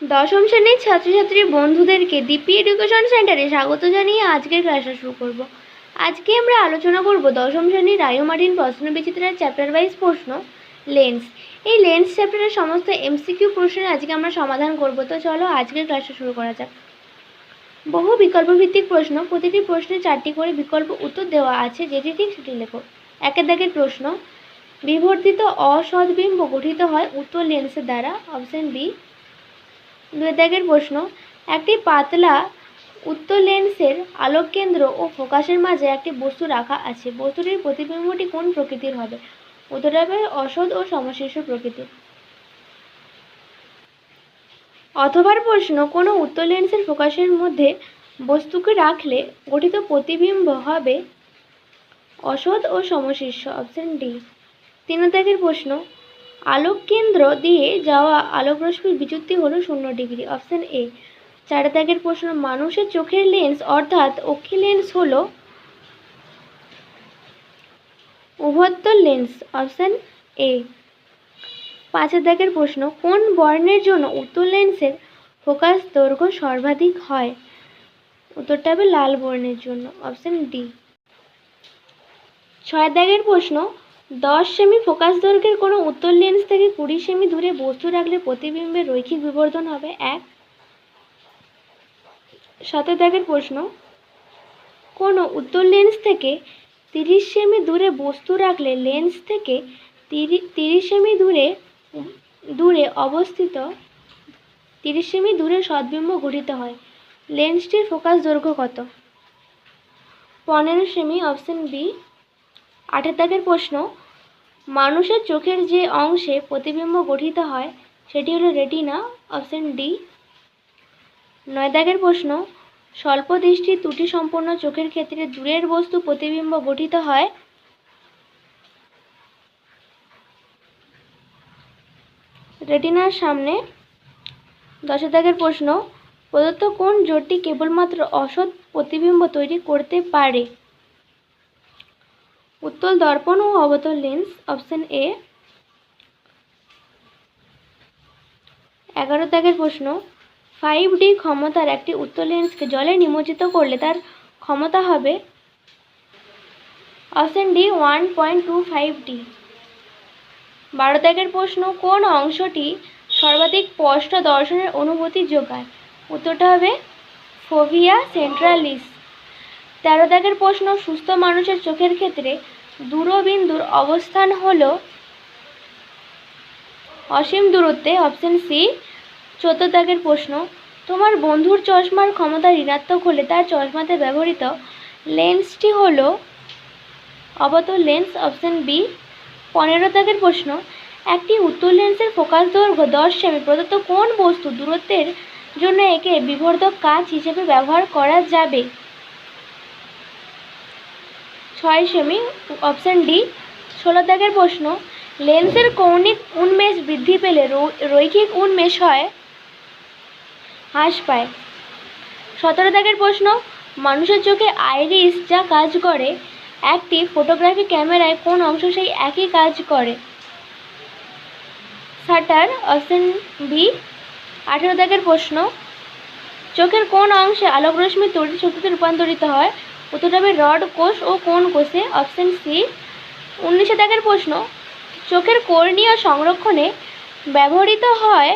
দশম শ্রেণীর ছাত্রছাত্রী বন্ধুদেরকে দীপি এডুকেশন সেন্টারে স্বাগত জানিয়ে আজকের ক্লাসটা শুরু করব। আজকে আমরা আলোচনা করব দশম শ্রেণীর রায়োমার্টিন প্রশ্নবিচিত্রার চ্যাপ্টার ওয়াইজ প্রশ্ন লেন্স। এই লেন্স চ্যাপ্টারের সমস্ত এমসিকিউ প্রশ্নের আজকে আমরা সমাধান করব। তো চলো আজকের ক্লাসটা শুরু করা যাক। বহু বিকল্প ভিত্তিক প্রশ্ন, প্রতিটি প্রশ্নে 4টি করে বিকল্প উত্তর দেওয়া আছে, যেটি ঠিক সেটি লেখো। একের দাগের প্রশ্ন, বিবর্তিত অসৎবিম্ব গঠিত হয় উত্তর লেন্সের দ্বারা, অপশন বি। 2 দাগের প্রশ্ন, একটি পাতলা উত্তর লেন্সের আলোক কেন্দ্র ও ফোকাসের মাঝে একটি বস্তু রাখা আছে, বস্তুটির প্রতিবিম্বটি কোন প্রকৃতির হবে? উত্তরটা হবে অসৎ ও সমশীর্ষ প্রকৃতির। অথবার প্রশ্ন, কোনো উত্তর লেন্সের ফোকাসের মধ্যে বস্তুকে রাখলে গঠিত প্রতিবিম্ব হবে অসৎ ও সমশীর্ষ, অপশন ডি। 3 দাগের প্রশ্ন, আলোক কেন্দ্র দিয়ে যাওয়া আলোকরশ্মির বিচ্যুতি হলো 0 ডিগ্রি, অপশন এ। 4 দাগের প্রশ্ন, মানুষের চোখের লেন্স অর্থাৎ অক্ষি লেন্স হলো উভত্তর লেন্স, অপশন এ। 5 দাগের প্রশ্ন, কোন বর্ণের জন্য উত্তর লেন্সের ফোকাস দৈর্ঘ্য সর্বাধিক হয়? উত্তরটা হবে লাল বর্ণের জন্য, অপশন ডি। 6 দাগের প্রশ্ন, 10 সেমি ফোকাস দৈর্ঘ্যের কোনো উত্তর লেন্স থেকে 20 সেমি দূরে বস্তু রাখলে প্রতিবিম্বের রৈখিক বিবর্ধন হবে 1। 7 দাগের প্রশ্ন, কোনো উত্তর লেন্স থেকে 30 সেমি দূরে বস্তু রাখলে লেন্স থেকে 30 সেমি দূরে অবস্থিত 30 সেমি দূরে সদ্বিম্ব গঠিত হয়, লেন্সটির ফোকাস দৈর্ঘ্য কত? 15 সেমি, অপশন বি। 8 দাগের প্রশ্ন, মানুষের চোখের যে অংশে প্রতিবিম্ব গঠিত হয় সেটি হলো রেটিনা, অপশন ডি। 9 দাগের প্রশ্ন, স্বল্প দৃষ্টি ত্রুটি সম্পন্ন চোখের ক্ষেত্রে দূরের বস্তু প্রতিবিম্ব গঠিত হয় রেটিনার সামনে। 10 দাগের প্রশ্ন, প্রদত্ত কোন জোটটি কেবলমাত্র অসৎ প্রতিবিম্ব তৈরি করতে পারে? উত্তল দর্পণ ও অবতল লেন্স, অপশন এ। 11 দাগের প্রশ্ন, 5D ক্ষমতার একটি উত্তল লেন্সকে জলে নিমজ্জিত করলে তার ক্ষমতা হবে, অপশন ডি, 1.25D। 12 দাগের প্রশ্ন, কোন অংশটি সর্বাধিক স্পষ্ট দর্শনের অনুভূতি যোগায়? উত্তরটা হবে ফোভিয়া সেন্ট্রালিস। 13 দাগের প্রশ্ন, সুস্থ মানুষের চোখের ক্ষেত্রে দূরবিন্দুর অবস্থান হলো অসীম দূরত্বে, অপশন সি। 14 দাগের প্রশ্ন, তোমার বন্ধুর চশমার ক্ষমতা ঋণাত্মক হলে তার চশমাতে ব্যবহৃত লেন্সটি হলো অবতল লেন্স, অপশন বি। 15 দাগের প্রশ্ন, একটি উত্তল লেন্সের ফোকাস দৈর্ঘ্য 10 সেমি প্রদত্ত কোন বস্তু দূরত্বের জন্য একে বিবর্ধক কাচ হিসেবে ব্যবহার করা যাবে? 6 সেমি, অপশন ডি। 16 দাগের প্রশ্ন, লেন্সের কৌণিক উন্মেষ বৃদ্ধি পেলে রৈখিক উন্মেষ হ্রাস পায়। 17 দাগের প্রশ্ন, মানুষের চোখে আইরিস যা কাজ করে একটি ফটোগ্রাফি ক্যামেরায় কোন অংশ সেই একই কাজ করে? Shutter, option B. 18 দাগের প্রশ্ন, চোখের কোন অংশে আলোকরশ্মি তড়িৎ শক্তিতে রূপান্তরিত হয়? উত্তরটা হবে রড কোষ ও কোন কোষে, অপশন সি। 19 দাগের প্রশ্ন, চোখের কর্নিয়া সংরক্ষণে ব্যবহৃত হয়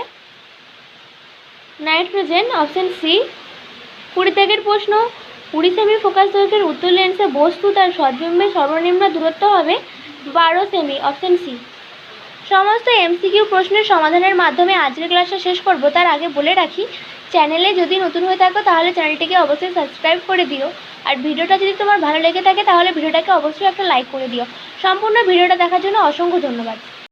নাইট্রোজেন, অপশন সি। 20 দাগের প্রশ্ন, 20 সেমি ফোকাস দৈর্ঘ্যের উত্তর লেন্সে বস্তু তার সদ্বিম্বের সর্বনিম্ন দূরত্ব হবে 12 সেমি, অপশন সি। সমস্ত এমসিকিউ প্রশ্নের সমাধানের মাধ্যমে আজকের ক্লাসটা শেষ করব। তার আগে বলে রাখি, চ্যানেলে যদি নতুন হয়ে থাকো তাহলে চ্যানেলটিকে অবশ্যই সাবস্ক্রাইব করে দিও, আর ভিডিওটা যদি তোমার ভালো লেগে থাকে তাহলে ভিডিওটাকে অবশ্যই একটা লাইক করে দিও। সম্পূর্ণ ভিডিওটা দেখার জন্য অসংখ্য ধন্যবাদ।